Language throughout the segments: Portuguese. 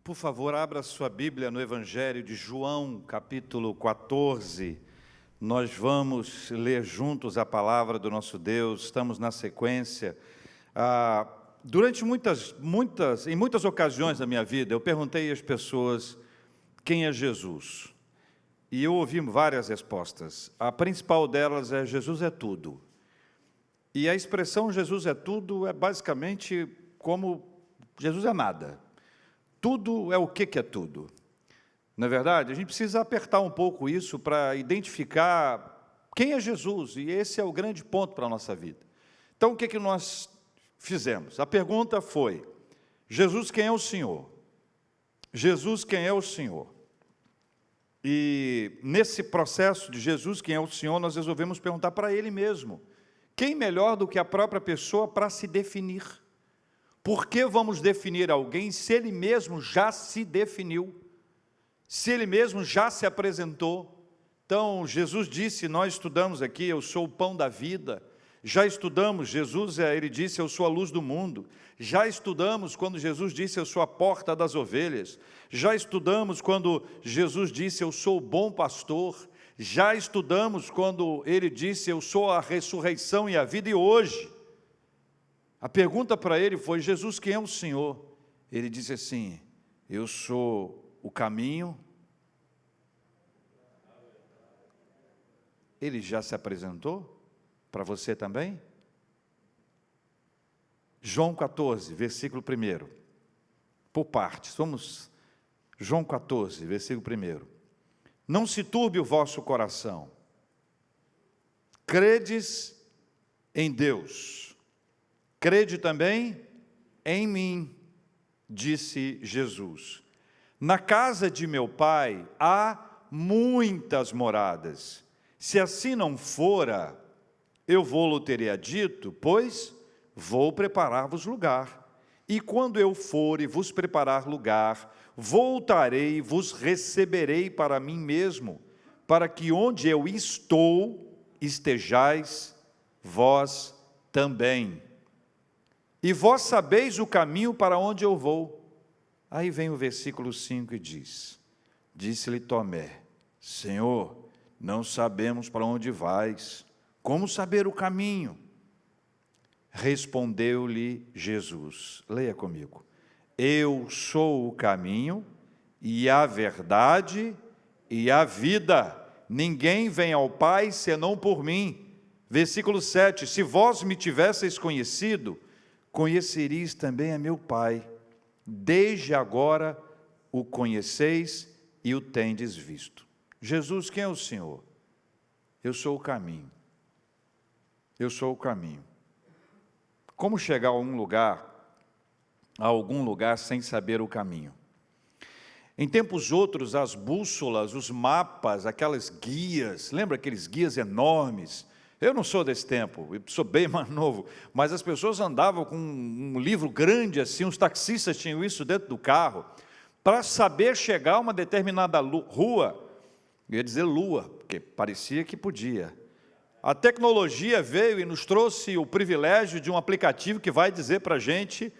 Por favor, abra sua Bíblia no Evangelho de João, capítulo 14. Nós vamos ler juntos a palavra do nosso Deus, estamos na sequência. Durante em muitas ocasiões da minha vida, eu perguntei às pessoas quem é Jesus. E eu ouvi várias respostas. A principal delas é: Jesus é tudo. E a expressão Jesus é tudo é basicamente como Jesus é nada. Tudo é o que é tudo. Não é verdade? A gente precisa apertar um pouco isso para identificar quem é Jesus, e esse é o grande ponto para a nossa vida. Então, o que nós fizemos? A pergunta foi: Jesus, quem é o Senhor? Jesus, quem é o Senhor? E nesse processo de Jesus, quem é o Senhor, nós resolvemos perguntar para Ele mesmo. Quem melhor do que a própria pessoa para se definir? Por que vamos definir alguém se Ele mesmo já se definiu? Se Ele mesmo já se apresentou? Então, Jesus disse, nós estudamos aqui, eu sou o pão da vida. Já estudamos, Ele disse, eu sou a luz do mundo. Já estudamos quando Jesus disse, eu sou a porta das ovelhas. Já estudamos quando Jesus disse, eu sou o bom pastor. Já estudamos quando Ele disse, eu sou a ressurreição e a vida. E hoje, a pergunta para Ele foi: Jesus, quem é o Senhor? Ele disse assim: eu sou o caminho. Ele já se apresentou para você também? João 14, versículo 1. Por partes, vamos. João 14, versículo 1. Não se turbe o vosso coração. Credes em Deus. Crede também em mim, disse Jesus. Na casa de meu Pai há muitas moradas. Se assim não fora, eu vou-lo teria dito, pois vou preparar-vos lugar. E quando eu for e vos preparar lugar, voltarei e vos receberei para mim mesmo, para que onde eu estou, estejais vós também. E vós sabeis o caminho para onde eu vou. Aí vem o versículo 5 e diz: disse-lhe Tomé: Senhor, não sabemos para onde vais, como saber o caminho? Respondeu-lhe Jesus, leia comigo: eu sou o caminho, e a verdade, e a vida. Ninguém vem ao Pai, senão por mim. Versículo 7, se vós me tivesseis conhecido, conhecereis também a meu Pai. Desde agora o conheceis e o tendes visto. Jesus, quem é o Senhor? Eu sou o caminho. Eu sou o caminho. Como chegar a algum lugar sem saber o caminho? Em tempos outros, as bússolas, os mapas, aquelas guias, lembra aqueles guias enormes? Eu não sou desse tempo, eu sou bem mais novo, mas as pessoas andavam com um livro grande assim, os taxistas tinham isso dentro do carro, para saber chegar a uma determinada rua, eu ia dizer lua, porque parecia que podia. A tecnologia veio e nos trouxe o privilégio de um aplicativo que vai dizer para a gente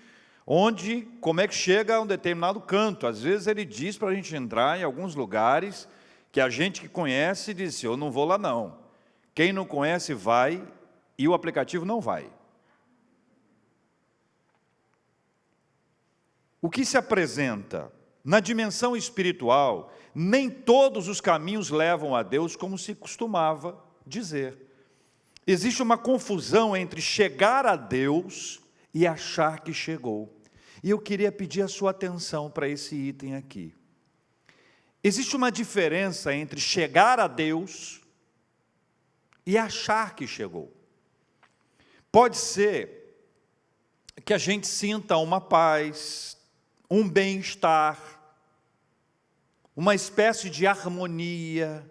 como é que chega a um determinado canto. Às vezes ele diz para a gente entrar em alguns lugares que a gente que conhece diz: eu não vou lá não. Quem não conhece vai, e o aplicativo não vai. O que se apresenta? Na dimensão espiritual, nem todos os caminhos levam a Deus, como se costumava dizer. Existe uma confusão entre chegar a Deus e achar que chegou. E eu queria pedir a sua atenção para esse item aqui. Existe uma diferença entre chegar a Deus e achar que chegou. Pode ser que a gente sinta uma paz, um bem-estar, uma espécie de harmonia,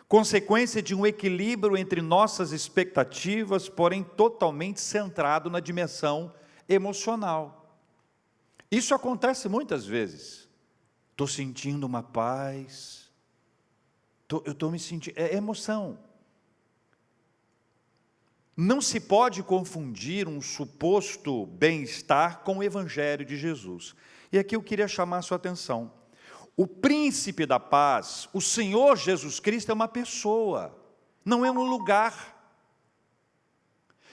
consequência de um equilíbrio entre nossas expectativas, porém totalmente centrado na dimensão emocional. Isso acontece muitas vezes. Estou sentindo uma paz, eu estou me sentindo, é emoção. Não se pode confundir um suposto bem-estar com o Evangelho de Jesus. E aqui eu queria chamar a sua atenção. O príncipe da paz, o Senhor Jesus Cristo, é uma pessoa, não é um lugar.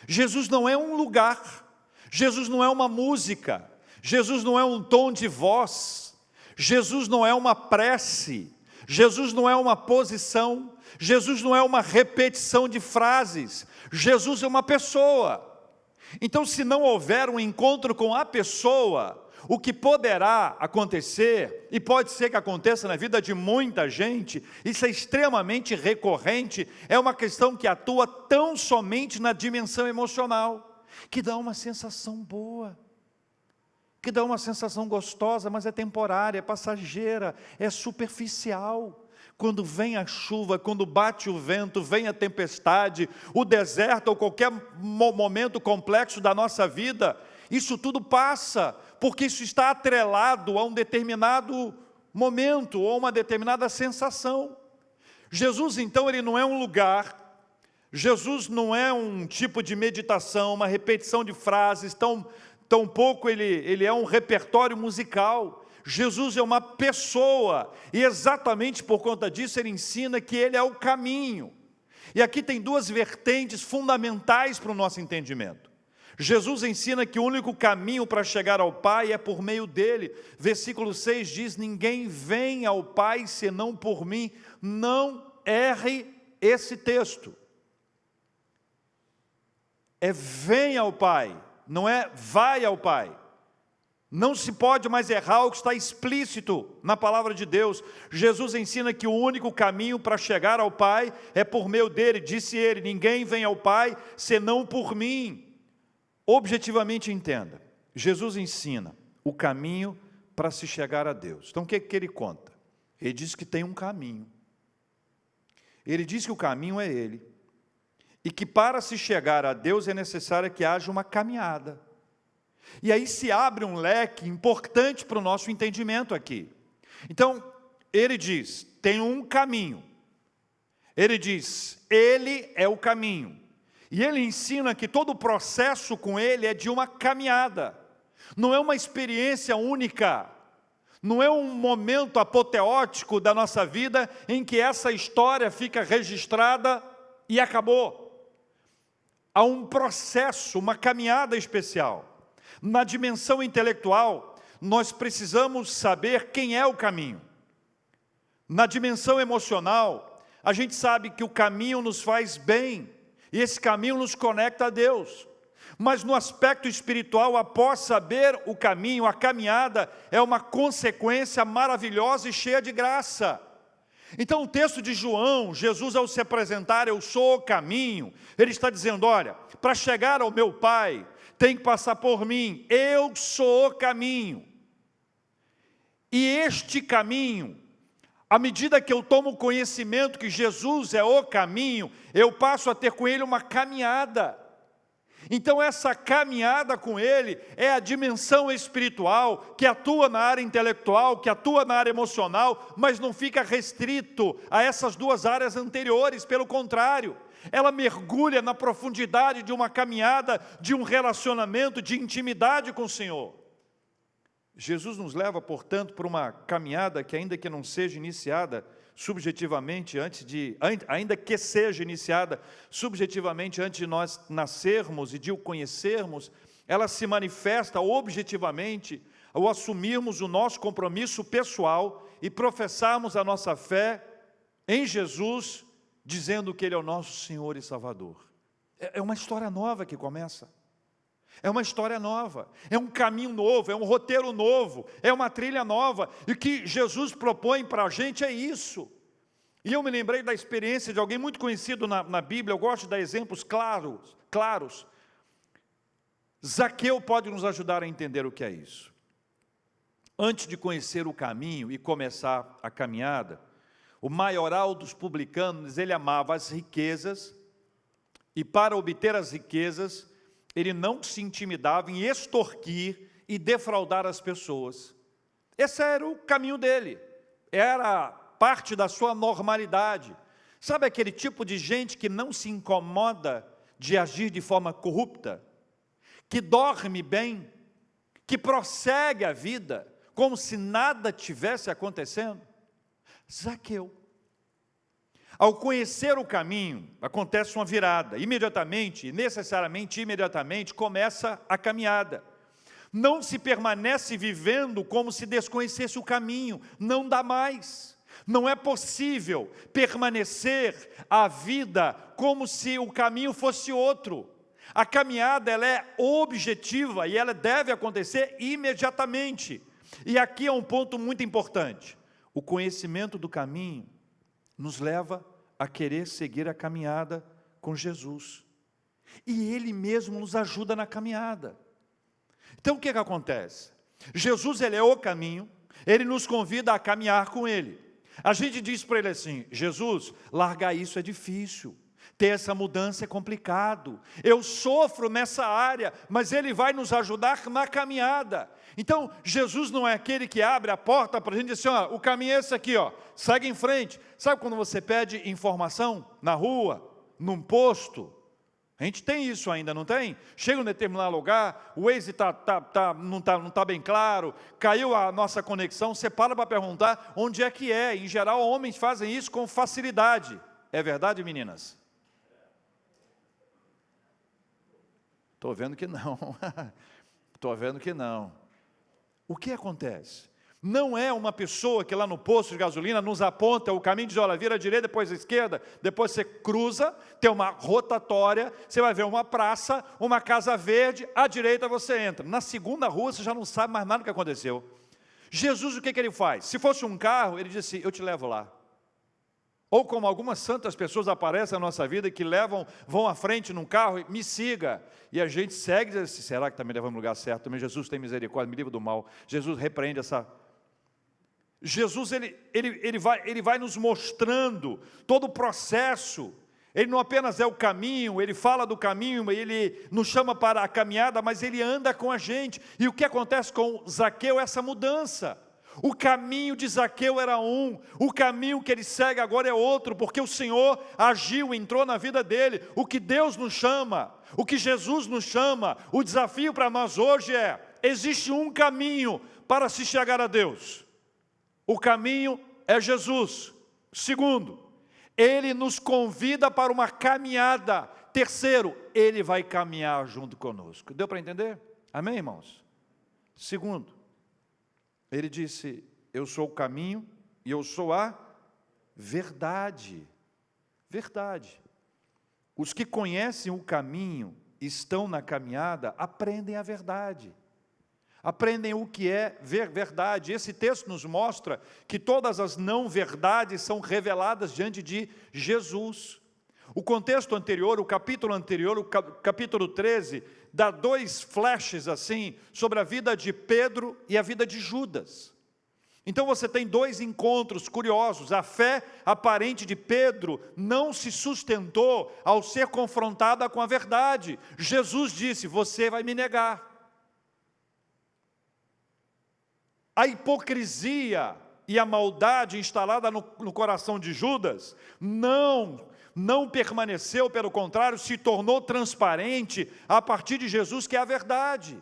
Jesus não é um lugar, Jesus não é uma música, Jesus não é um tom de voz, Jesus não é uma prece, Jesus não é uma posição, Jesus não é uma repetição de frases, Jesus é uma pessoa. Então, se não houver um encontro com a pessoa, o que poderá acontecer, e pode ser que aconteça na vida de muita gente, isso é extremamente recorrente, é uma questão que atua tão somente na dimensão emocional, que dá uma sensação boa, que dá uma sensação gostosa, mas é temporária, é passageira, é superficial. Quando vem a chuva, quando bate o vento, vem a tempestade, o deserto ou qualquer momento complexo da nossa vida, isso tudo passa, porque isso está atrelado a um determinado momento ou uma determinada sensação. Jesus, então, ele não é um lugar, Jesus não é um tipo de meditação, uma repetição de frases, tampouco ele é um repertório musical. Jesus é uma pessoa, e exatamente por conta disso ele ensina que ele é o caminho. E aqui tem duas vertentes fundamentais para o nosso entendimento. Jesus ensina que o único caminho para chegar ao Pai é por meio dele. Versículo 6 diz: ninguém vem ao Pai senão por mim. Não erre esse texto. É vem ao Pai, não é vai ao Pai. Não se pode mais errar o que está explícito na palavra de Deus. Jesus ensina que o único caminho para chegar ao Pai é por meio dele. Disse ele: ninguém vem ao Pai senão por mim. Objetivamente entenda, Jesus ensina o caminho para se chegar a Deus. Então o que ele conta? Ele diz que tem um caminho. Ele diz que o caminho é ele. E que para se chegar a Deus é necessário que haja uma caminhada. E aí se abre um leque importante para o nosso entendimento aqui. Então, ele diz, tem um caminho. Ele diz, ele é o caminho. E ele ensina que todo o processo com ele é de uma caminhada. Não é uma experiência única. Não é um momento apoteótico da nossa vida em que essa história fica registrada e acabou. Há um processo, uma caminhada especial. Na dimensão intelectual, nós precisamos saber quem é o caminho. Na dimensão emocional, a gente sabe que o caminho nos faz bem, e esse caminho nos conecta a Deus. Mas no aspecto espiritual, após saber o caminho, a caminhada é uma consequência maravilhosa e cheia de graça. Então o texto de João, Jesus ao se apresentar, eu sou o caminho, ele está dizendo, olha, para chegar ao meu Pai, tem que passar por mim, eu sou o caminho. E este caminho, à medida que eu tomo conhecimento que Jesus é o caminho, eu passo a ter com ele uma caminhada. Então essa caminhada com ele é a dimensão espiritual, que atua na área intelectual, que atua na área emocional, mas não fica restrito a essas duas áreas anteriores, pelo contrário, ela mergulha na profundidade de uma caminhada, de um relacionamento, de intimidade com o Senhor. Jesus nos leva, portanto, por uma caminhada que, ainda que não seja iniciada subjetivamente ainda que seja iniciada subjetivamente antes de nós nascermos e de o conhecermos, ela se manifesta objetivamente ao assumirmos o nosso compromisso pessoal e professarmos a nossa fé em Jesus, dizendo que Ele é o nosso Senhor e Salvador. É uma história nova que começa. É uma história nova, é um caminho novo, é um roteiro novo, é uma trilha nova. E o que Jesus propõe para a gente é isso. E eu me lembrei da experiência de alguém muito conhecido na Bíblia, eu gosto de dar exemplos claros. Zaqueu pode nos ajudar a entender o que é isso. Antes de conhecer o caminho e começar a caminhada, o maioral dos publicanos, ele amava as riquezas, e para obter as riquezas, ele não se intimidava em extorquir e defraudar as pessoas. Esse era o caminho dele, era parte da sua normalidade. Sabe aquele tipo de gente que não se incomoda de agir de forma corrupta, que dorme bem, que prossegue a vida como se nada tivesse acontecendo? Zaqueu. Ao conhecer o caminho, acontece uma virada. Imediatamente, necessariamente imediatamente, começa a caminhada. Não se permanece vivendo como se desconhecesse o caminho, não dá mais. Não é possível permanecer a vida como se o caminho fosse outro. A caminhada, ela é objetiva e ela deve acontecer imediatamente. E aqui é um ponto muito importante. O conhecimento do caminho nos leva a querer seguir a caminhada com Jesus. E Ele mesmo nos ajuda na caminhada. Então o que acontece? Jesus, Ele é o caminho, Ele nos convida a caminhar com Ele. A gente diz para Ele assim: Jesus, largar isso é difícil, ter essa mudança é complicado, eu sofro nessa área, mas Ele vai nos ajudar na caminhada. Então, Jesus não é aquele que abre a porta para a gente dizer assim, ó, o caminho é esse aqui, ó, segue em frente. Sabe quando você pede informação na rua, num posto? A gente tem isso ainda, não tem? Chega em um determinado lugar, o Waze não tá bem claro, caiu a nossa conexão, você para perguntar onde é que é. Em geral, homens fazem isso com facilidade. É verdade, meninas? Estou vendo que não. Estou vendo que não. O que acontece? Não é uma pessoa que lá no posto de gasolina nos aponta o caminho, diz, olha, vira à direita, depois à esquerda, depois você cruza, tem uma rotatória, você vai ver uma praça, uma casa verde, à direita você entra. Na segunda rua você já não sabe mais nada do que aconteceu. Jesus, o que Ele faz? Se fosse um carro, Ele disse, eu te levo lá. Ou como algumas santas pessoas aparecem na nossa vida que vão à frente num carro e me siga. E a gente segue e diz assim, será que está me levando no lugar certo? Também Jesus tem misericórdia, me livra do mal. Jesus repreende essa... Jesus, ele vai nos mostrando todo o processo. Ele não apenas é o caminho, Ele fala do caminho, Ele nos chama para a caminhada, mas Ele anda com a gente. E o que acontece com Zaqueu é essa mudança. O caminho de Zaqueu era um, o caminho que ele segue agora é outro, porque o Senhor agiu, entrou na vida dele. O que Deus nos chama, o que Jesus nos chama, o desafio para nós hoje é, existe um caminho para se chegar a Deus. O caminho é Jesus. Segundo, Ele nos convida para uma caminhada. Terceiro, Ele vai caminhar junto conosco. Deu para entender? Amém, irmãos? Segundo, Ele disse, eu sou o caminho e eu sou a verdade. Verdade. Os que conhecem o caminho, estão na caminhada, aprendem a verdade. Aprendem o que é verdade. Esse texto nos mostra que todas as não-verdades são reveladas diante de Jesus. O contexto anterior, o capítulo anterior, o capítulo 13, dá dois flashes assim, sobre a vida de Pedro e a vida de Judas. Então você tem dois encontros curiosos. A fé aparente de Pedro não se sustentou ao ser confrontada com a verdade. Jesus disse, você vai me negar. A hipocrisia e a maldade instalada no coração de Judas não permaneceu, pelo contrário, se tornou transparente a partir de Jesus, que é a verdade.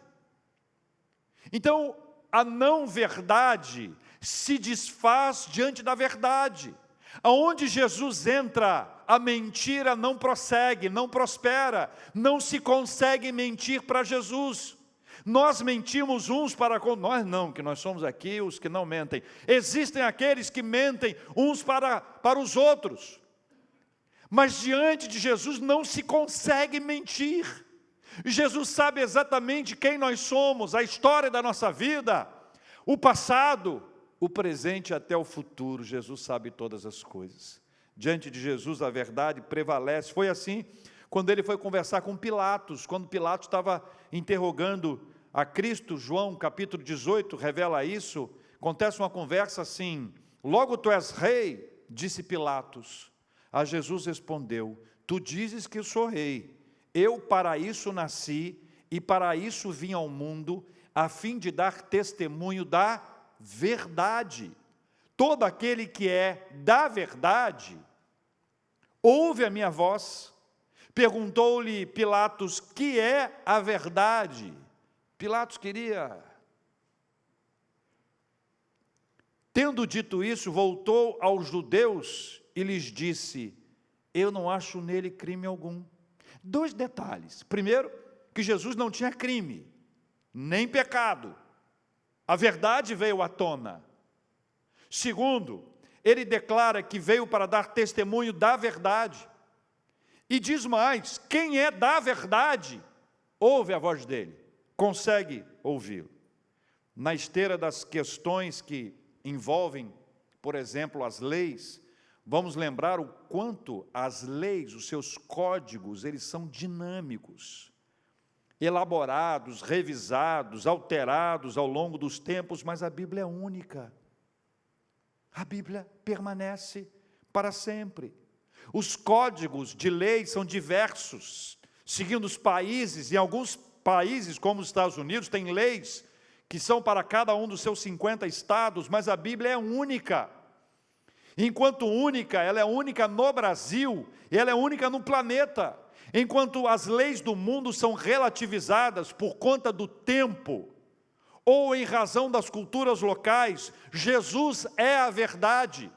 Então, a não-verdade se desfaz diante da verdade. Aonde Jesus entra, a mentira não prossegue, não prospera, não se consegue mentir para Jesus. Nós mentimos uns para com nós não, que nós somos aqui os que não mentem. Existem aqueles que mentem uns para os outros. Mas diante de Jesus não se consegue mentir. Jesus sabe exatamente quem nós somos, a história da nossa vida, o passado, o presente até o futuro. Jesus sabe todas as coisas. Diante de Jesus a verdade prevalece. Foi assim quando ele foi conversar com Pilatos, quando Pilatos estava interrogando a Cristo. João capítulo 18 revela isso. Acontece uma conversa assim, logo tu és rei, disse Pilatos. A Jesus respondeu, tu dizes que eu sou rei, eu para isso nasci e para isso vim ao mundo, a fim de dar testemunho da verdade. Todo aquele que é da verdade, ouve a minha voz. Perguntou-lhe Pilatos, que é a verdade? Pilatos queria Tendo dito isso, voltou aos judeus e lhes disse: eu não acho nele crime algum. 2 detalhes. Primeiro, que Jesus não tinha crime, nem pecado. A verdade veio à tona. Segundo, ele declara que veio para dar testemunho da verdade. E diz mais: quem é da verdade, ouve a voz dele, consegue ouvi-lo. Na esteira das questões que envolvem, por exemplo, as leis, vamos lembrar o quanto as leis, os seus códigos, eles são dinâmicos, elaborados, revisados, alterados ao longo dos tempos, mas a Bíblia é única. A Bíblia permanece para sempre. Os códigos de lei são diversos, seguindo os países. Em alguns países, como os Estados Unidos, tem leis que são para cada um dos seus 50 estados, mas a Bíblia é única. Enquanto única, ela é única no Brasil, e ela é única no planeta. Enquanto as leis do mundo são relativizadas por conta do tempo, ou em razão das culturas locais, Jesus é a verdade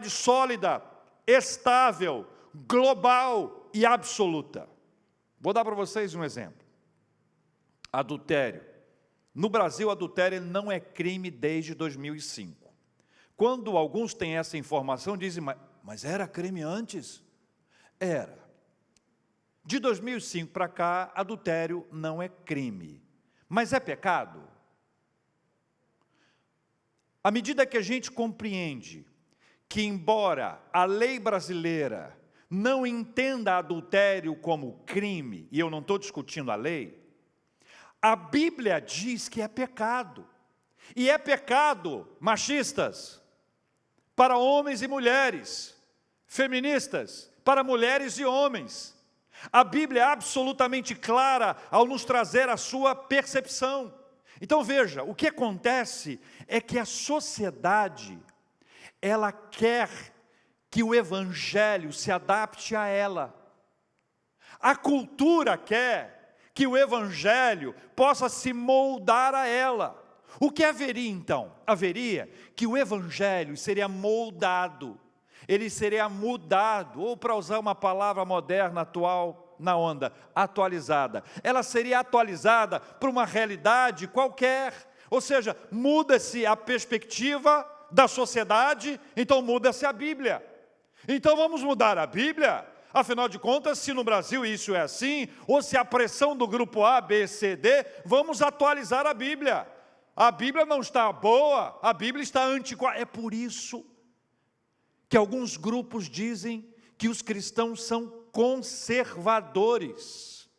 sólida, estável, global e absoluta. Vou dar para vocês um exemplo. Adultério. No Brasil, adultério não é crime desde 2005. Quando alguns têm essa informação, dizem: mas era crime antes? Era. De 2005 para cá, adultério não é crime. Mas é pecado? À medida que a gente compreende que, embora a lei brasileira não entenda adultério como crime, e eu não estou discutindo a lei, a Bíblia diz que é pecado. E é pecado, machistas, para homens e mulheres, feministas, para mulheres e homens. A Bíblia é absolutamente clara ao nos trazer a sua percepção. Então veja, o que acontece é que a sociedade, ela quer que o Evangelho se adapte a ela. A cultura quer que o Evangelho possa se moldar a ela. O que haveria então? Haveria que o Evangelho seria moldado, ele seria mudado, ou para usar uma palavra moderna, atual, na onda, atualizada. Ela seria atualizada para uma realidade qualquer, ou seja, muda-se a perspectiva da sociedade, então muda-se a Bíblia. Então vamos mudar a Bíblia? Afinal de contas, se no Brasil isso é assim, ou se a pressão do grupo A, B, C, D, vamos atualizar a Bíblia. A Bíblia não está boa, a Bíblia está antiquada. É por isso que alguns grupos dizem que os cristãos são conservadores,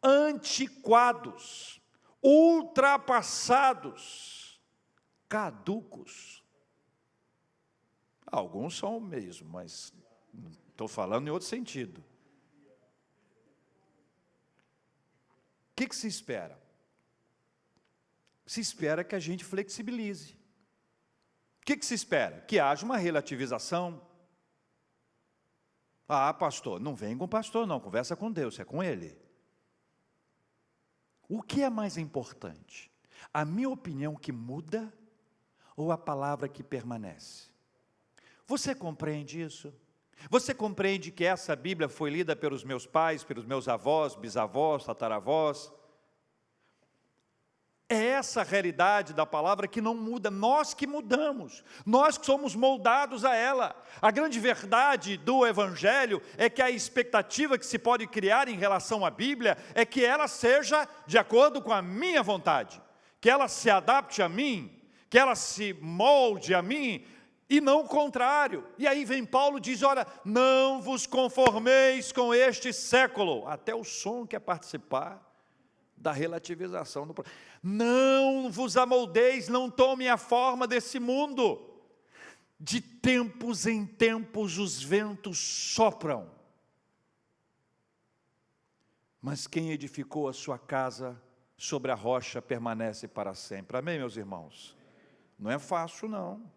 antiquados, ultrapassados, caducos. Alguns são mesmo, mas estou falando em outro sentido. O que se espera? Se espera que a gente flexibilize. O que se espera? Que haja uma relativização. Ah, pastor, não vem com o pastor não, conversa com Deus, é com Ele. O que é mais importante? A minha opinião que muda ou a palavra que permanece? Você compreende isso? Você compreende que essa Bíblia foi lida pelos meus pais, pelos meus avós, bisavós, tataravós? É essa a realidade da palavra que não muda, nós que mudamos, nós que somos moldados a ela. A grande verdade do Evangelho é que a expectativa que se pode criar em relação à Bíblia é que ela seja de acordo com a minha vontade, que ela se adapte a mim, que ela se molde a mim, e não o contrário. E aí vem Paulo e diz: olha, não vos conformeis com este século. Até o som quer participar da relativização do processo. Não vos amoldeis, não tomem a forma desse mundo. De tempos em tempos os ventos sopram, mas quem edificou a sua casa sobre a rocha permanece para sempre. Amém, meus irmãos? Não é fácil, não.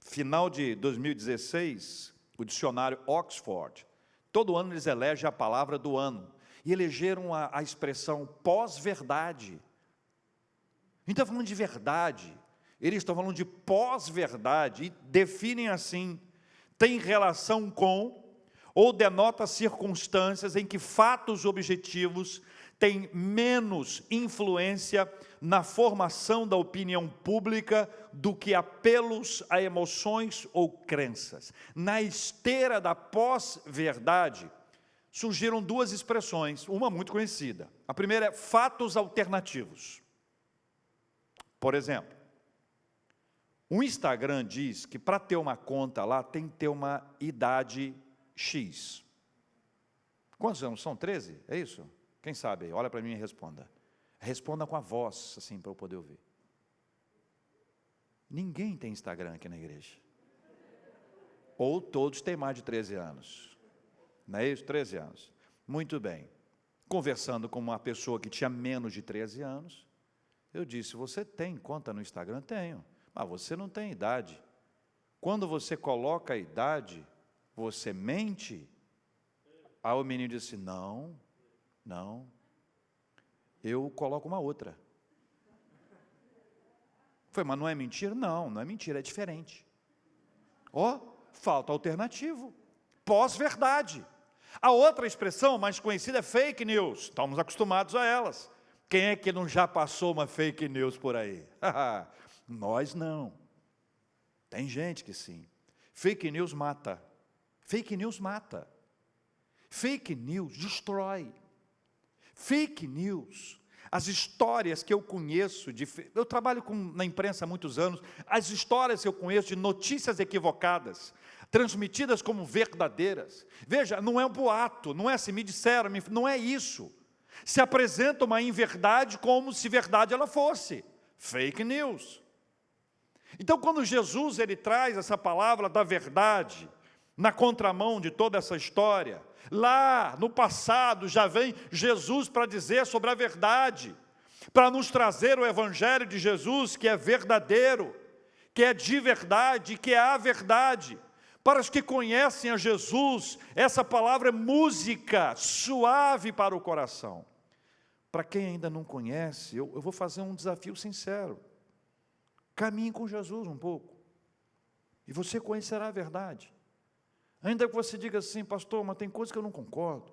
Final de 2016, o dicionário Oxford, todo ano eles elegem a palavra do ano, e elegeram a expressão pós-verdade. Então, falando de verdade, Eles estão falando de pós-verdade e definem assim: tem relação com ou denota circunstâncias em que fatos objetivos têm menos influência na formação da opinião pública do que apelos a emoções ou crenças. Na esteira da pós-verdade, surgiram duas expressões, uma muito conhecida. A primeira é fatos alternativos. Por exemplo, o Instagram diz que para ter uma conta lá tem que ter uma idade X. Quantos anos são? 13? É isso? Quem sabe aí? Olha para mim e responda. Responda com a voz, assim, para eu poder ouvir. Ninguém tem Instagram aqui na igreja. Ou todos têm mais de 13 anos. Não é isso? 13 anos. Muito bem. Conversando com uma pessoa que tinha menos de 13 anos, eu disse: você tem conta no Instagram? Tenho. Mas você não tem idade. Quando você coloca a idade, você mente? Aí o menino disse: não, eu coloco uma outra. Foi, mas não é mentira? Não é mentira, é diferente. Falta alternativo, pós-verdade. A outra expressão mais conhecida é fake news, estamos acostumados a elas. Quem é que não já passou uma fake news por aí? Nós não. Tem gente que sim. Fake news mata. Fake news mata. Fake news destrói. Fake news, as histórias que eu conheço, eu trabalho na imprensa há muitos anos, as histórias que eu conheço de notícias equivocadas, transmitidas como verdadeiras. Veja, não é um boato, não é assim, me disseram, não é isso. Se apresenta uma inverdade como se verdade ela fosse. Fake news. Então, quando Jesus ele traz essa palavra da verdade, na contramão de toda essa história, lá no passado já vem Jesus para dizer sobre a verdade, para nos trazer o Evangelho de Jesus, que é verdadeiro, que é de verdade, que é a verdade. Para os que conhecem a Jesus, essa palavra é música suave para o coração. Para quem ainda não conhece, eu vou fazer um desafio sincero. Caminhe com Jesus um pouco, e você conhecerá a verdade. Ainda que você diga assim: pastor, mas tem coisas que eu não concordo,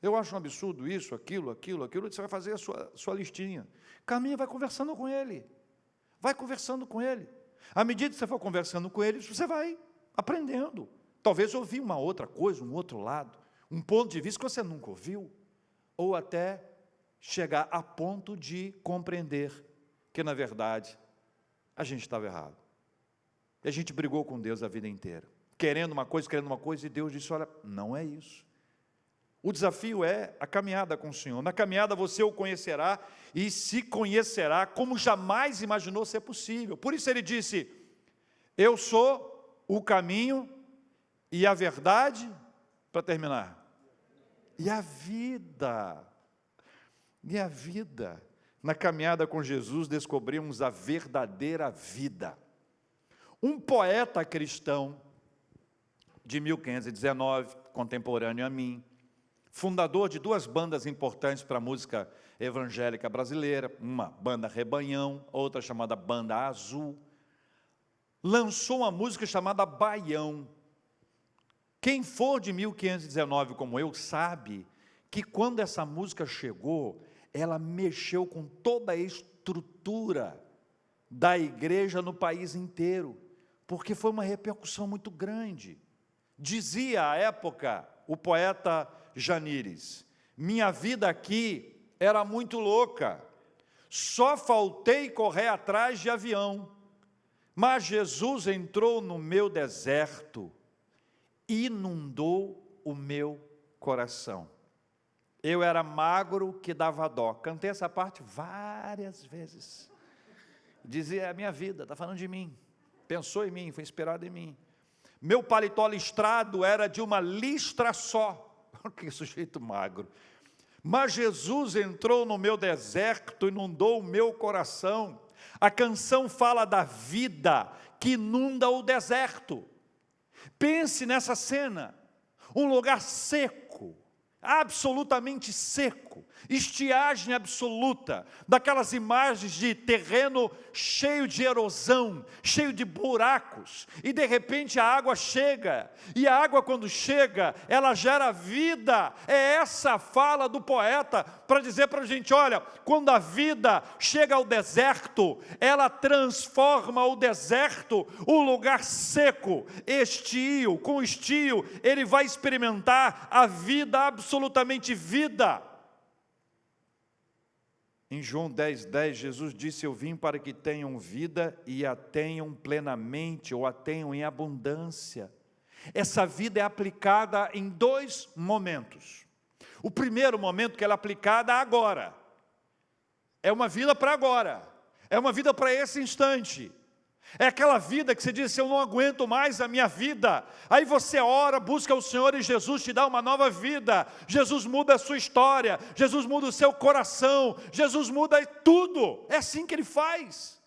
eu acho um absurdo isso, aquilo, você vai fazer a sua listinha. Caminha, vai conversando com ele, à medida que você for conversando com ele, você vai aprendendo, talvez ouvir uma outra coisa, um outro lado, um ponto de vista que você nunca ouviu, ou até chegar a ponto de compreender que na verdade a gente estava errado, e a gente brigou com Deus a vida inteira, querendo uma coisa, e Deus disse: olha, não é isso. O desafio é a caminhada com o Senhor. Na caminhada você o conhecerá, e se conhecerá como jamais imaginou ser possível. Por isso ele disse: eu sou o caminho e a verdade, para terminar, e a vida. E a vida. Na caminhada com Jesus descobrimos a verdadeira vida. Um poeta cristão de 1519, contemporâneo a mim, fundador de duas bandas importantes para a música evangélica brasileira, uma banda Rebanhão, outra chamada Banda Azul, lançou uma música chamada Baião. Quem for de 1519 como eu sabe que quando essa música chegou, ela mexeu com toda a estrutura da igreja no país inteiro, porque foi uma repercussão muito grande. Dizia à época o poeta Janires: minha vida aqui era muito louca, só faltei correr atrás de avião, mas Jesus entrou no meu deserto, inundou o meu coração. Eu era magro que dava dó. Cantei essa parte várias vezes. Dizia: é a minha vida, está falando de mim. Pensou em mim, foi inspirado em mim. Meu paletó listrado era de uma listra só. Que sujeito magro. Mas Jesus entrou no meu deserto, inundou o meu coração. A canção fala da vida que inunda o deserto. Pense nessa cena. Um lugar seco, absolutamente seco, estiagem absoluta, daquelas imagens de terreno cheio de erosão, cheio de buracos, e de repente a água chega, e a água quando chega, ela gera vida. É essa a fala do poeta, para dizer para a gente, olha, quando a vida chega ao deserto, ela transforma o deserto, o lugar seco, estio, com estio, ele vai experimentar a vida, absolutamente vida. Em João 10:10, Jesus disse, eu vim para que tenham vida e a tenham plenamente, ou a tenham em abundância. Essa vida é aplicada em dois momentos. O primeiro momento que ela é aplicada agora. É uma vida para agora. É uma vida para esse instante. É aquela vida que você diz, eu não aguento mais a minha vida. Aí você ora, busca o Senhor e Jesus te dá uma nova vida. Jesus muda a sua história, Jesus muda o seu coração, Jesus muda tudo. É assim que Ele faz.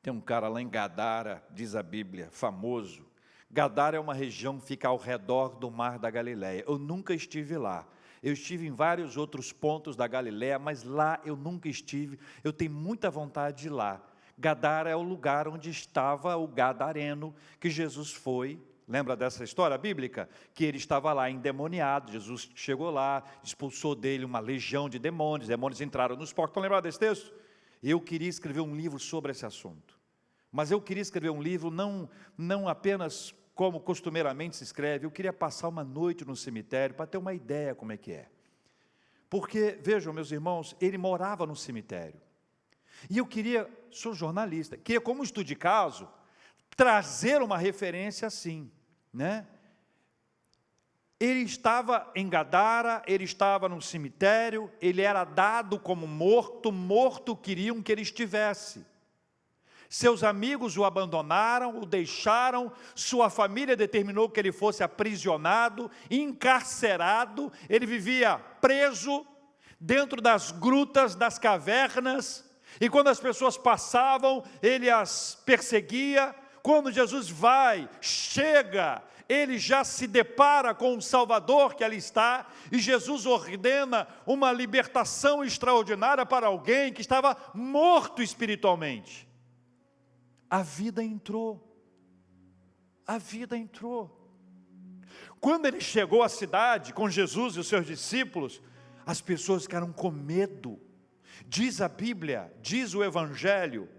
Tem um cara lá em Gadara, diz a Bíblia, famoso. Gadara é uma região que fica ao redor do mar da Galileia. Eu nunca estive lá. Eu estive em vários outros pontos da Galileia, mas lá eu nunca estive. Eu tenho muita vontade de ir lá. Gadara é o lugar onde estava o gadareno que Jesus foi. Lembra dessa história bíblica? Que ele estava lá endemoniado. Jesus chegou lá, expulsou dele uma legião de demônios. Demônios entraram nos porcos. Estão lembrados desse texto? Eu queria escrever um livro sobre esse assunto. Mas eu queria escrever um livro não apenas como costumeiramente se escreve, eu queria passar uma noite no cemitério para ter uma ideia como é que é. Porque, vejam meus irmãos, ele morava no cemitério. E eu queria, sou jornalista, queria como estudo de caso, trazer uma referência assim, né? Ele estava em Gadara, ele estava no cemitério, ele era dado como morto queriam que ele estivesse. Seus amigos o abandonaram, o deixaram, sua família determinou que ele fosse aprisionado, encarcerado, ele vivia preso dentro das grutas, das cavernas, e quando as pessoas passavam, ele as perseguia. Quando Jesus chega, ele já se depara com o Salvador que ali está, e Jesus ordena uma libertação extraordinária para alguém que estava morto espiritualmente. A vida entrou. A vida entrou. Quando ele chegou à cidade com Jesus e os seus discípulos, as pessoas ficaram com medo. Diz a Bíblia, diz o Evangelho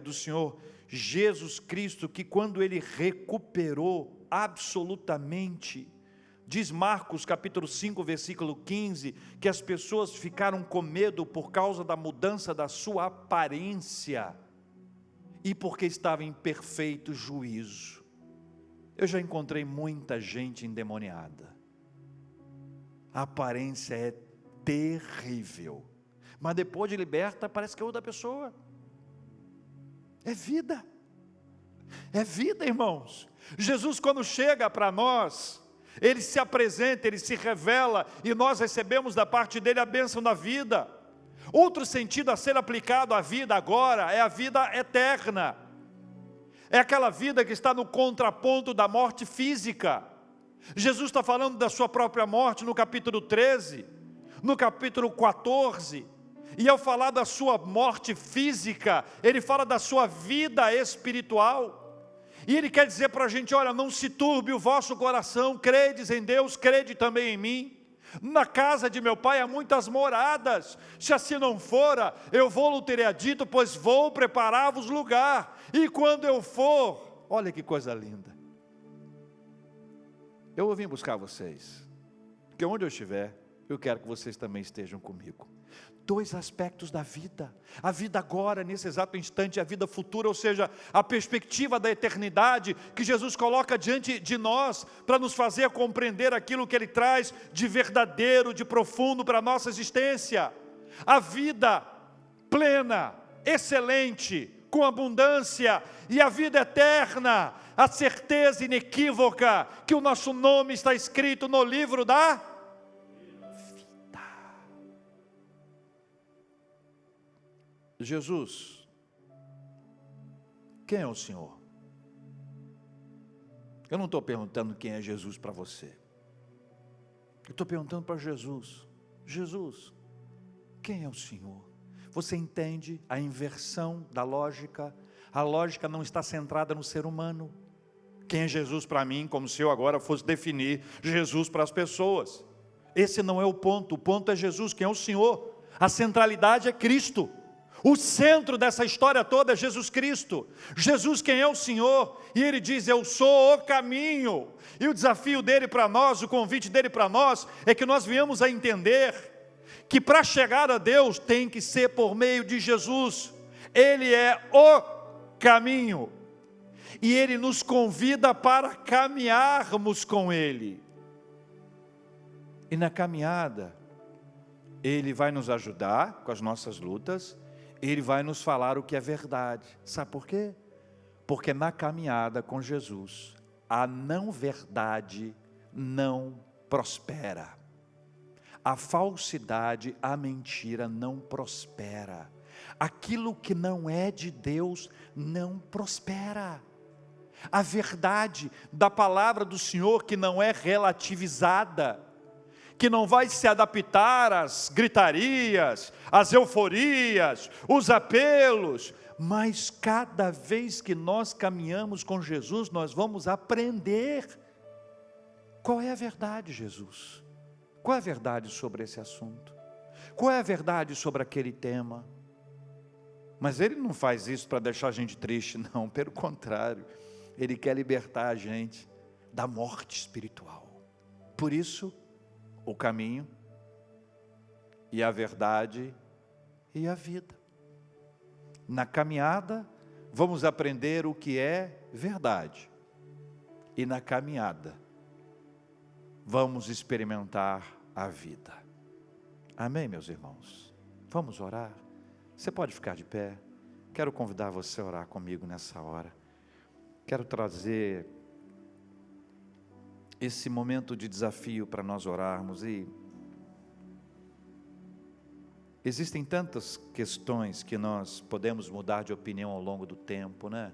do Senhor Jesus Cristo, que quando ele recuperou absolutamente, diz Marcos capítulo 5, versículo 15, que as pessoas ficaram com medo por causa da mudança da sua aparência, e porque estava em perfeito juízo. Eu já encontrei muita gente endemoniada. A aparência é terrível. Mas depois de liberta, parece que é outra pessoa. É vida. É vida, irmãos. Jesus, quando chega para nós, Ele se apresenta, Ele se revela, e nós recebemos da parte dEle a bênção da vida. Outro sentido a ser aplicado à vida agora é a vida eterna. É aquela vida que está no contraponto da morte física. Jesus está falando da sua própria morte no capítulo 13, no capítulo 14. E ao falar da sua morte física, Ele fala da sua vida espiritual. E Ele quer dizer para a gente, olha, não se turbe o vosso coração, credes em Deus, crede também em mim. Na casa de meu pai há muitas moradas, se assim não fora, eu vou-lhe teria dito, pois vou preparar-vos lugar, e quando eu for, olha que coisa linda, eu vou vir buscar vocês, porque onde eu estiver, eu quero que vocês também estejam comigo. Dois aspectos da vida, a vida agora, nesse exato instante, a vida futura, ou seja, a perspectiva da eternidade, que Jesus coloca diante de nós, para nos fazer compreender aquilo que Ele traz de verdadeiro, de profundo para a nossa existência. A vida plena, excelente, com abundância, e a vida eterna, a certeza inequívoca, que o nosso nome está escrito no livro da Jesus, quem é o Senhor? Eu não estou perguntando quem é Jesus para você. Eu estou perguntando para Jesus. Jesus, quem é o Senhor? Você entende a inversão da lógica? A lógica não está centrada no ser humano. Quem é Jesus para mim? Como se eu agora fosse definir Jesus para as pessoas. Esse não é o ponto é Jesus, quem é o Senhor. A centralidade é Cristo. O centro dessa história toda é Jesus Cristo. Jesus, quem é o Senhor? E Ele diz, eu sou o caminho. E o desafio dele para nós, o convite dele para nós, é que nós venhamos a entender que para chegar a Deus tem que ser por meio de Jesus. Ele é o caminho. E Ele nos convida para caminharmos com Ele. E na caminhada, Ele vai nos ajudar com as nossas lutas, Ele vai nos falar o que é verdade. Sabe por quê? Porque na caminhada com Jesus, a não verdade não prospera. A falsidade, a mentira não prospera. Aquilo que não é de Deus não prospera. A verdade da palavra do Senhor que não é relativizada, que não vai se adaptar às gritarias, às euforias, os apelos, mas cada vez que nós caminhamos com Jesus, nós vamos aprender qual é a verdade, Jesus. Qual é a verdade sobre esse assunto? Qual é a verdade sobre aquele tema? Mas Ele não faz isso para deixar a gente triste, não, pelo contrário, Ele quer libertar a gente da morte espiritual. Por isso, o caminho, e a verdade, e a vida. Na caminhada, vamos aprender o que é verdade. E na caminhada, vamos experimentar a vida. Amém, meus irmãos? Vamos orar? Você pode ficar de pé. Quero convidar você a orar comigo nessa hora. Quero trazer esse momento de desafio para nós orarmos. E existem tantas questões que nós podemos mudar de opinião ao longo do tempo, né?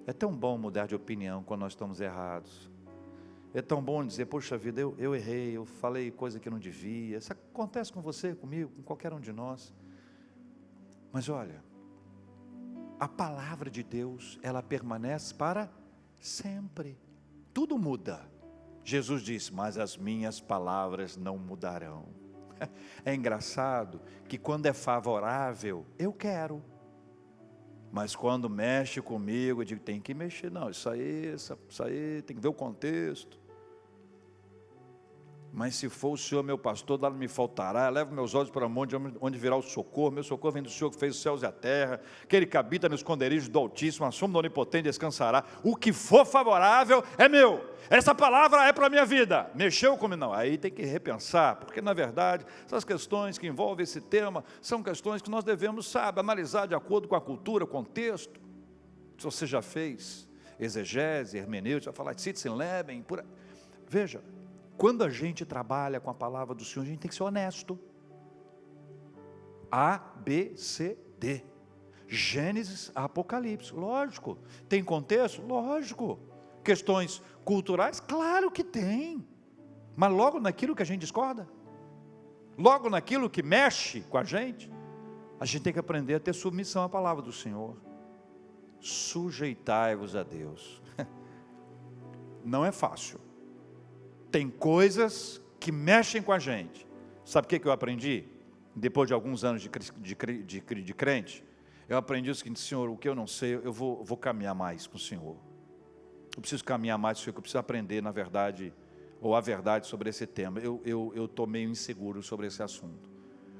É tão bom mudar de opinião quando nós estamos errados. É tão bom dizer, poxa vida, eu errei, eu falei coisa que não devia. Isso acontece com você, comigo, com qualquer um de nós. Mas olha, a palavra de Deus, ela permanece para sempre. Tudo muda. Jesus disse, mas as minhas palavras não mudarão. É engraçado que quando é favorável, eu quero. Mas quando mexe comigo, eu digo, tem que mexer. Não, isso aí, tem que ver o contexto. Mas se for o Senhor meu pastor, nada me faltará. Levo meus olhos para onde virá o socorro. Meu socorro vem do Senhor que fez os céus e a terra. Aquele que habita no esconderijo do Altíssimo, a sombra do Onipotente descansará. O que for favorável é meu. Essa palavra é para a minha vida. Mexeu comigo? Não. Aí tem que repensar, porque na verdade, essas questões que envolvem esse tema, são questões que nós devemos, analisar de acordo com a cultura, o contexto. Se você já fez exegese, hermenêutica, falar de Sitzenleben, veja, quando a gente trabalha com a palavra do Senhor, a gente tem que ser honesto. A, B, C, D. Gênesis, Apocalipse, lógico. Tem contexto? Lógico. Questões culturais? Claro que tem. Mas logo naquilo que a gente discorda, logo naquilo que mexe com a gente tem que aprender a ter submissão à palavra do Senhor. Sujeitai-vos a Deus. Não é fácil. Tem coisas que mexem com a gente. Sabe o que eu aprendi? Depois de alguns anos de crente, eu aprendi o seguinte, Senhor, o que eu não sei, eu vou caminhar mais com o Senhor. Eu preciso caminhar mais com o Senhor, eu preciso aprender, na verdade, ou a verdade sobre esse tema. Eu estou meio inseguro sobre esse assunto.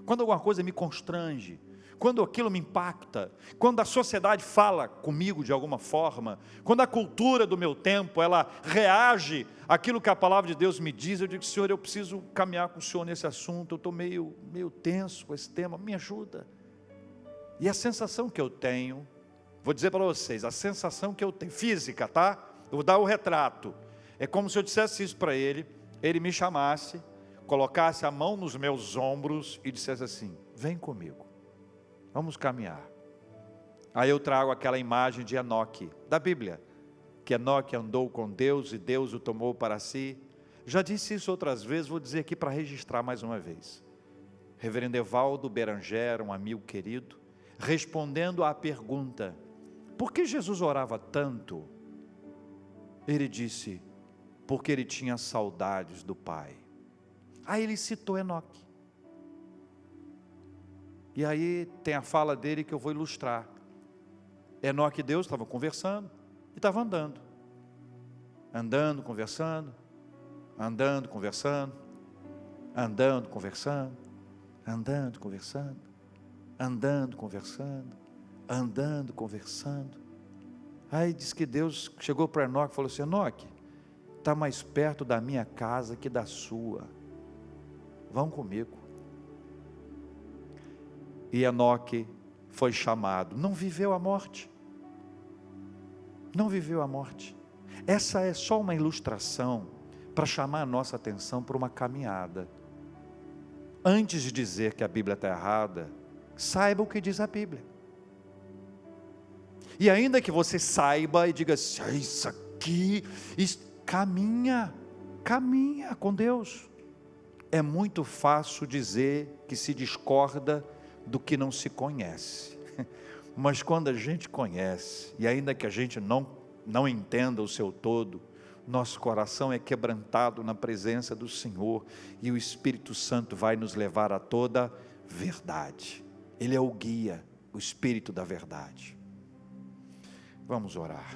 Quando alguma coisa me constrange, quando aquilo me impacta, quando a sociedade fala comigo de alguma forma, quando a cultura do meu tempo, ela reage àquilo que a palavra de Deus me diz, eu digo, Senhor, eu preciso caminhar com o Senhor nesse assunto, eu estou meio tenso com esse tema, me ajuda. E a sensação que eu tenho, vou dizer para vocês, a sensação que eu tenho, física, tá? Eu vou dar o retrato, é como se eu dissesse isso para ele me chamasse, colocasse a mão nos meus ombros e dissesse assim, vem comigo. Vamos caminhar. Aí eu trago aquela imagem de Enoque, da Bíblia. que Enoque andou com Deus e Deus o tomou para si. Já disse isso outras vezes, vou dizer aqui para registrar mais uma vez. Reverendo Evaldo Beranger, um amigo querido, respondendo à pergunta, por que Jesus orava tanto? Ele disse, porque ele tinha saudades do Pai. Aí ele citou Enoque. E aí tem a fala dele que eu vou ilustrar. Enoque e Deus estavam conversando e estavam andando. Andando, conversando, andando, conversando, andando, conversando, andando, conversando, andando, conversando, andando, conversando. Aí diz que Deus chegou para Enoque e falou assim, Enoque, está mais perto da minha casa que da sua. Vão comigo. E Enoque foi chamado, não viveu a morte. Não viveu a morte. Essa é só uma ilustração para chamar a nossa atenção para uma caminhada. Antes de dizer que a Bíblia está errada, saiba o que diz a Bíblia. E ainda que você saiba e diga assim, isso aqui, caminha com Deus. É muito fácil dizer que se discorda do que não se conhece. Mas quando a gente conhece, e ainda que a gente não entenda o seu todo, nosso coração é quebrantado na presença do Senhor, e o Espírito Santo vai nos levar a toda verdade. Ele é o guia, o Espírito da verdade. Vamos orar.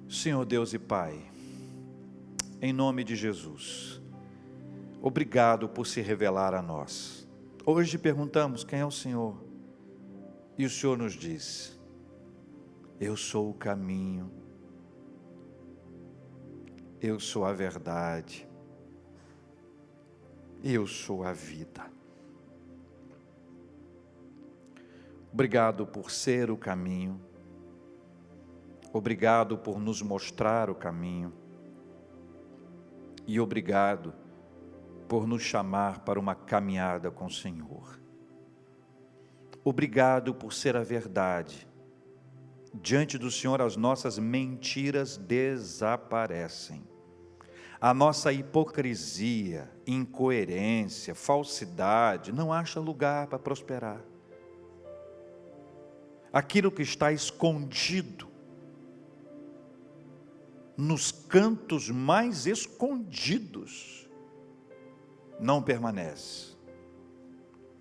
Senhor Deus e Pai, em nome de Jesus, obrigado por se revelar a nós. Hoje perguntamos quem é o Senhor, e o Senhor nos diz, eu sou o caminho, eu sou a verdade, eu sou a vida. Obrigado por ser o caminho, obrigado por nos mostrar o caminho, e obrigado por nos chamar para uma caminhada com o Senhor. Obrigado por ser a verdade. Diante do Senhor as nossas mentiras desaparecem. A nossa hipocrisia, incoerência, falsidade não acha lugar para prosperar. Aquilo que está escondido, nos cantos mais escondidos, não permanece.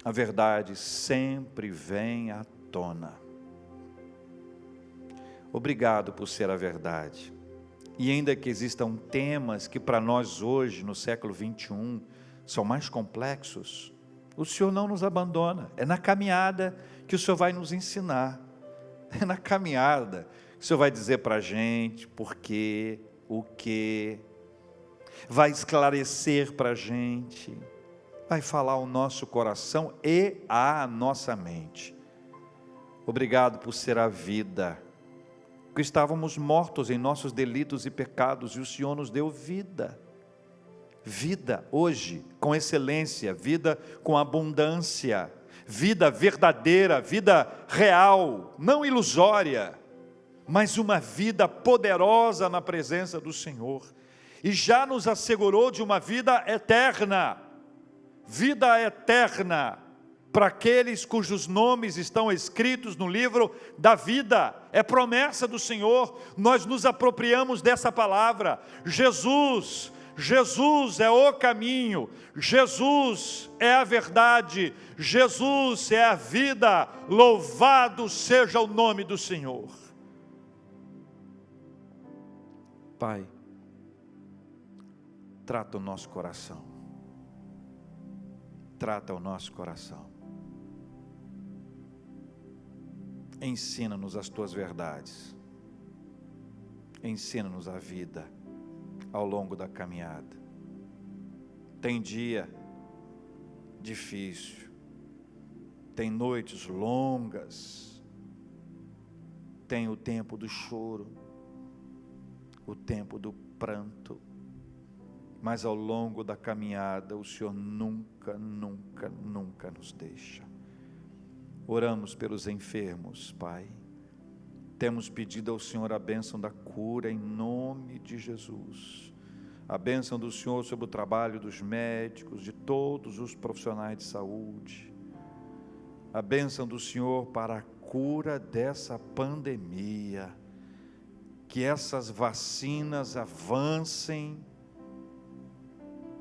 A verdade sempre vem à tona. Obrigado por ser a verdade. E ainda que existam temas que para nós hoje, no século 21, são mais complexos, o Senhor não nos abandona. É na caminhada que o Senhor vai nos ensinar. É na caminhada que o Senhor vai dizer para a gente por quê, o que, vai esclarecer para a gente, vai falar ao nosso coração e à nossa mente. Obrigado por ser a vida, porque estávamos mortos em nossos delitos e pecados, e o Senhor nos deu vida. Vida hoje, com excelência, vida com abundância, vida verdadeira, vida real, não ilusória, mas uma vida poderosa na presença do Senhor. E já nos assegurou de uma vida eterna para aqueles cujos nomes estão escritos no livro da vida. É promessa do Senhor, nós nos apropriamos dessa palavra. Jesus é o caminho, Jesus é a verdade, Jesus é a vida, louvado seja o nome do Senhor. Pai, trata o nosso coração, trata o nosso coração, ensina-nos as tuas verdades, ensina-nos a vida ao longo da caminhada. Tem dia difícil, tem noites longas, tem o tempo do choro, o tempo do pranto, mas ao longo da caminhada o Senhor nunca nos deixa. Oramos pelos enfermos, Pai. temos pedido ao Senhor a bênção da cura em nome de Jesus. A bênção do Senhor sobre o trabalho dos médicos, de todos os profissionais de saúde. A bênção do Senhor para a cura dessa pandemia. Que essas vacinas avancem.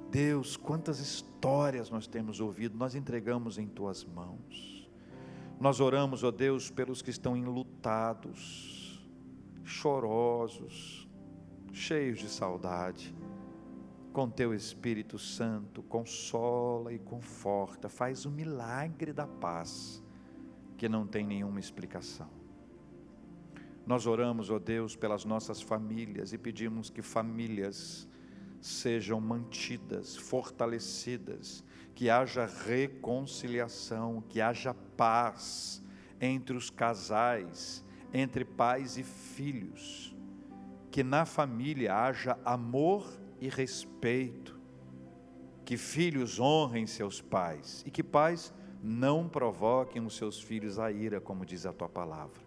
Deus, quantas histórias nós temos ouvido, nós entregamos em Tuas mãos. Nós oramos, ó Deus, pelos que estão enlutados, chorosos, cheios de saudade. Com Teu Espírito Santo, consola e conforta, faz o milagre da paz, que não tem nenhuma explicação. Nós oramos, ó Deus, pelas nossas famílias e pedimos que famílias sejam mantidas, fortalecidas, que haja reconciliação, que haja paz entre os casais, entre pais e filhos, que na família haja amor e respeito, que filhos honrem seus pais e que pais não provoquem os seus filhos à ira, como diz a Tua palavra.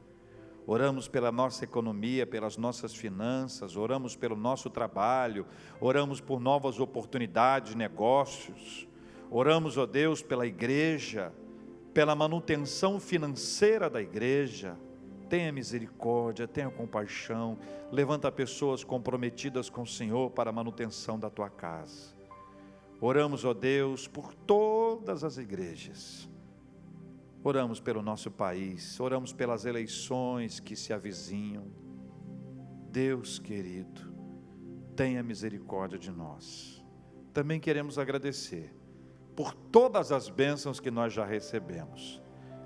Oramos pela nossa economia, pelas nossas finanças, oramos pelo nosso trabalho, oramos por novas oportunidades de negócios, oramos, ó Deus, pela igreja, pela manutenção financeira da igreja. Tenha misericórdia, tenha compaixão, levanta pessoas comprometidas com o Senhor para a manutenção da Tua casa. Oramos, ó Deus, por todas as igrejas. Oramos pelo nosso país, oramos pelas eleições que se avizinham. Deus querido, tenha misericórdia de nós. Também queremos agradecer por todas as bênçãos que nós já recebemos.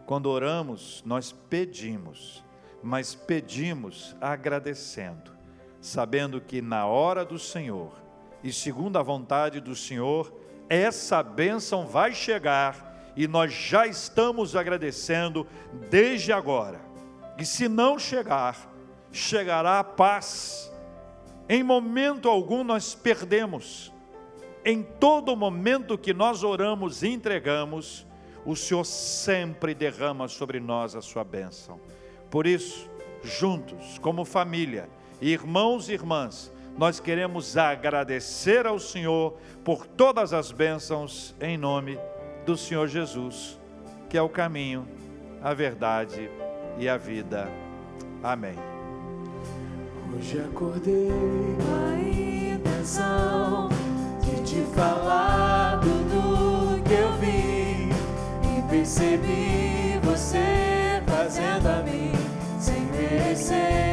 Quando oramos, nós pedimos, mas pedimos agradecendo, sabendo que na hora do Senhor, e segundo a vontade do Senhor, essa bênção vai chegar, e nós já estamos agradecendo desde agora. E se não chegar, chegará a paz. Em momento algum nós perdemos. Em todo momento que nós oramos e entregamos, o Senhor sempre derrama sobre nós a sua bênção. Por isso, juntos, como família, irmãos e irmãs, nós queremos agradecer ao Senhor por todas as bênçãos em nome do Senhor Jesus, que é o caminho, a verdade e a vida. Amém. Hoje acordei com a intenção de te falar tudo que eu vi e percebi você fazendo a mim sem merecer.